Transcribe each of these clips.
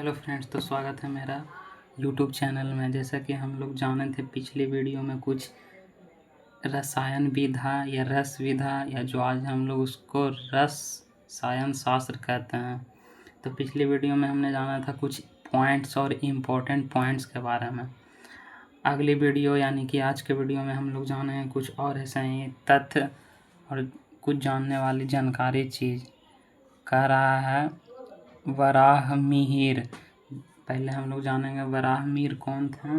Hello friends, तो स्वागत है मेरा यूट्यूब चैनल में। जैसा कि हम लोग जाने थे पिछली वीडियो में कुछ रसायन विधा या रस विधा, या जो आज हम लोग उसको रसायन शास्त्र कहते हैं। तो पिछली वीडियो में हमने जाना था कुछ पॉइंट्स और इम्पोर्टेंट पॉइंट्स के बारे में। अगली वीडियो यानी कि आज के वीडियो में हम लोग जाने हैं कुछ और ऐसे ही तथ्य और कुछ जानने वाली जानकारी चीज़। कह रहा है वराहमिहिर। पहले हम लोग जानेंगे वराहमिहिर कौन थे।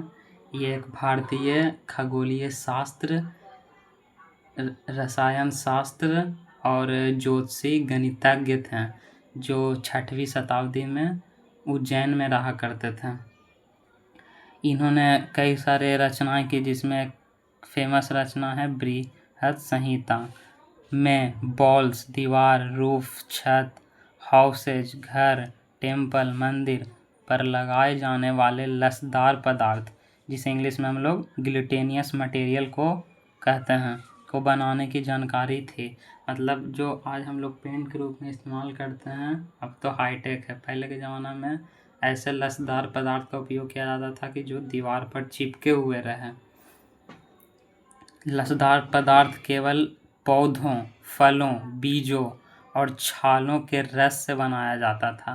ये एक भारतीय खगोलीय शास्त्र, रसायन शास्त्र और ज्योतिषी गणितज्ञ थे, जो 6वीं शताब्दी में उज्जैन में रहा करते थे। इन्होंने कई सारे रचनाएं की, जिसमें एक फेमस रचना है बृहत संहिता में वॉल्स, दीवार, रूफ, छत, हाउसेज, घर, टेम्पल, मंदिर पर लगाए जाने वाले लसदार पदार्थ, जिसे इंग्लिश में हम लोग ग्लूटेनियस मटेरियल को कहते हैं, को बनाने की जानकारी थी। मतलब जो आज हम लोग पेंट के रूप में इस्तेमाल करते हैं, अब तो हाईटेक है। पहले के ज़माना में ऐसे लसदार पदार्थ का उपयोग किया जाता था कि जो दीवार पर चिपके हुए रहे। लसदार पदार्थ केवल पौधों, फलों, बीजों और छालों के रस से बनाया जाता था,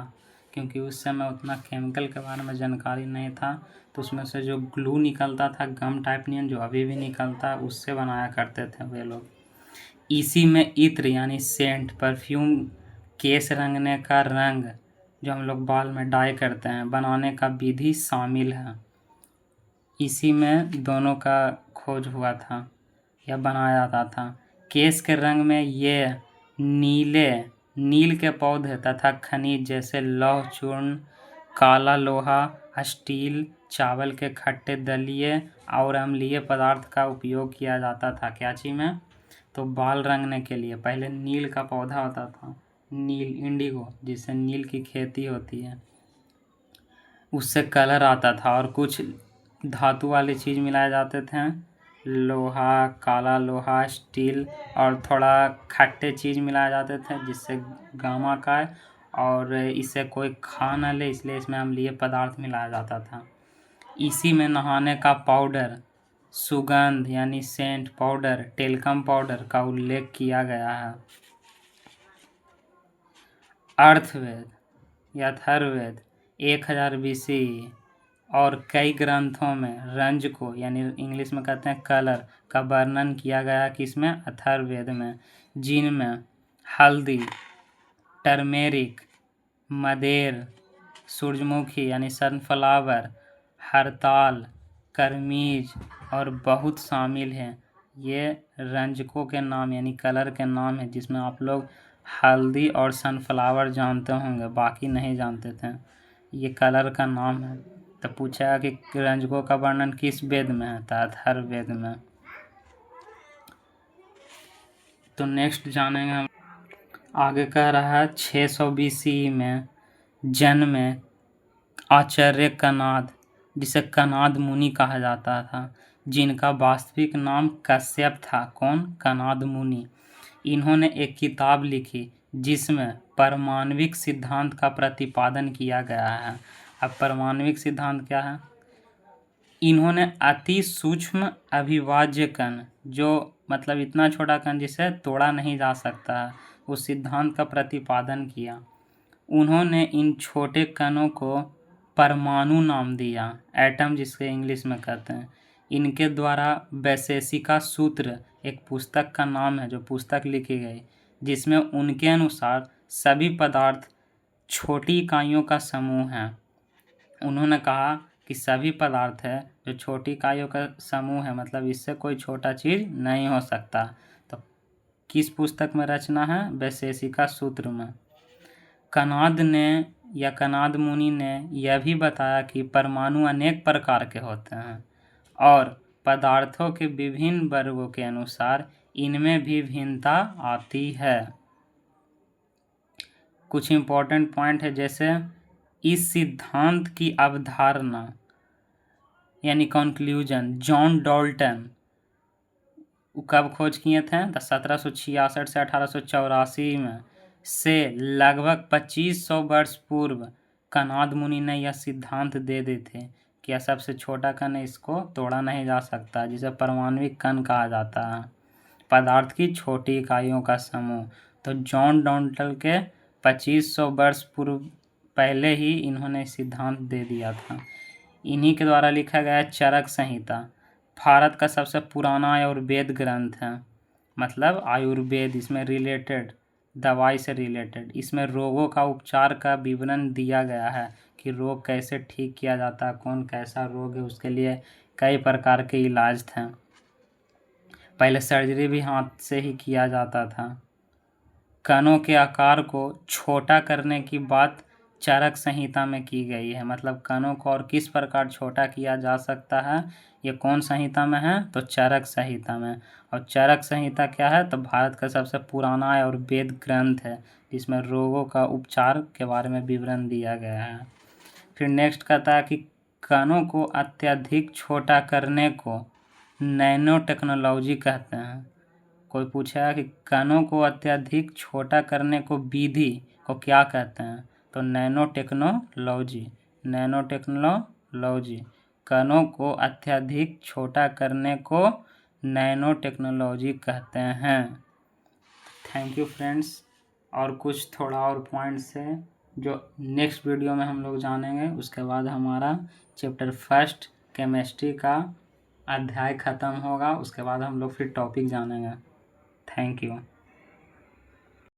क्योंकि उस समय उतना केमिकल के बारे में जानकारी नहीं था। तो उसमें से जो ग्लू निकलता था, गम टाइप नियन जो अभी भी निकलता, उससे बनाया करते थे वे लोग। इसी में इत्र यानी सेंट, परफ्यूम, केस रंगने का रंग, जो हम लोग बाल में डाई करते हैं, बनाने का विधि शामिल है। इसी में दोनों का खोज हुआ था या बनाया जाता था। केस के रंग में ये नील के पौधे तथा खनिज जैसे लौह चूर्ण, काला लोहा, स्टील, चावल के खट्टे दलीय और अम्लीय पदार्थ का उपयोग किया जाता था। क्या चीज़ में? तो बाल रंगने के लिए पहले नील का पौधा होता था, नील इंडिगो, जिससे नील की खेती होती है, उससे कलर आता था। और कुछ धातु वाली चीज़ मिलाए जाते थे, लोहा, काला लोहा, स्टील, और थोड़ा खट्टे चीज़ मिलाए जाते थे, जिससे गामा का, और इसे कोई खा न ले, इसलिए इसमें अम्लीय पदार्थ मिलाया जाता था। इसी में नहाने का पाउडर, सुगंध यानी सेंट पाउडर, टेल्कम पाउडर का उल्लेख किया गया है। अर्थवेद या अथर्ववेद 1000 BC और कई ग्रंथों में रंज को यानी इंग्लिश में कहते हैं कलर का वर्णन किया गया, किसमें? अथर्ववेद में, जिनमें हल्दी, टर्मेरिक, मदेर, सूरजमुखी यानी सनफ्लावर, हरताल, करमीज और बहुत शामिल हैं। ये रंजकों के नाम यानी कलर के नाम है, जिसमें आप लोग हल्दी और सनफ्लावर जानते होंगे, बाकी नहीं जानते थे। ये कलर का नाम है। तो पूछा कि रंजकों का वर्णन किस वेद में है? तो अथर्ववेद में। तो नेक्स्ट जानेंगे हम। आगे कह रहा है 600 BC में जन्मे आचार्य कनाद, जिसे कनाद मुनि कहा जाता था, जिनका वास्तविक नाम कश्यप था। कौन? कनाद मुनि। इन्होंने एक किताब लिखी जिसमें परमाणविक सिद्धांत का प्रतिपादन किया गया है। अब परमाणविक सिद्धांत क्या है? इन्होंने अति सूक्ष्म अविभाज्य कण, जो मतलब इतना छोटा कण जिसे तोड़ा नहीं जा सकता है, उस सिद्धांत का प्रतिपादन किया। उन्होंने इन छोटे कणों को परमाणु नाम दिया, एटम जिसके इंग्लिश में कहते हैं। इनके द्वारा वैशेषिका सूत्र एक पुस्तक का नाम है, जो पुस्तक लिखी गई, जिसमें उनके अनुसार सभी पदार्थ छोटी इकाइयों का समूह है। उन्होंने कहा कि सभी पदार्थ है जो छोटी इकाइयों का समूह है, मतलब इससे कोई छोटा चीज़ नहीं हो सकता। तो किस पुस्तक में रचना है? वैशेषिका सूत्र में। कनाद ने या कनाद मुनि ने यह भी बताया कि परमाणु अनेक प्रकार के होते हैं और पदार्थों के विभिन्न वर्गों के अनुसार इनमें भी भिन्नता आती है। कुछ इम्पोर्टेंट पॉइंट है, जैसे इस सिद्धांत की अवधारणा यानी कंक्लूजन जॉन डाल्टन कब खोज किए थे? तो 1766 से 1884 में से लगभग 2500 वर्ष पूर्व कणाद मुनि ने यह सिद्धांत दे दी थी कि यह सबसे छोटा कण है, इसको तोड़ा नहीं जा सकता, जिसे परमाणविक कण कहा जाता है। पदार्थ की छोटी इकाइयों का समूह, तो जॉन डॉल्टन के 2500 वर्ष पूर्व पहले ही इन्होंने सिद्धांत दे दिया था। इन्हीं के द्वारा लिखा गया चरक संहिता भारत का सबसे पुराना आयुर्वेद ग्रंथ है, मतलब आयुर्वेद, इसमें रिलेटेड, दवाई से रिलेटेड, इसमें रोगों का उपचार का विवरण दिया गया है कि रोग कैसे ठीक किया जाता है, कौन कैसा रोग है, उसके लिए कई प्रकार के इलाज थे। पहले सर्जरी भी हाथ से ही किया जाता था। कणों के आकार को छोटा करने की बात चरक संहिता में की गई है, मतलब कणों को और किस प्रकार छोटा किया जा सकता है, ये कौन संहिता में है, तो चरक संहिता में। और चरक संहिता क्या है, तो भारत का सबसे पुराना आयुर्वेद ग्रंथ है, जिसमें रोगों का उपचार के बारे में विवरण दिया गया है। फिर नेक्स्ट कहता है कि कणों को अत्यधिक छोटा करने को नैनो टेक्नोलॉजी कहते हैं। कोई पूछेगा कि कणों को अत्यधिक छोटा करने को विधि को क्या कहते हैं, तो नैनो टेक्नोलॉजी। नैनो टेक्नोलॉजी, कणों को अत्यधिक छोटा करने को नैनो टेक्नोलॉजी कहते हैं। Thank you friends. और कुछ थोड़ा और पॉइंट्स है जो नेक्स्ट वीडियो में हम लोग जानेंगे। उसके बाद हमारा चैप्टर 1 केमिस्ट्री का अध्याय ख़त्म होगा, उसके बाद हम लोग फिर टॉपिक जानेंगे। Thank you.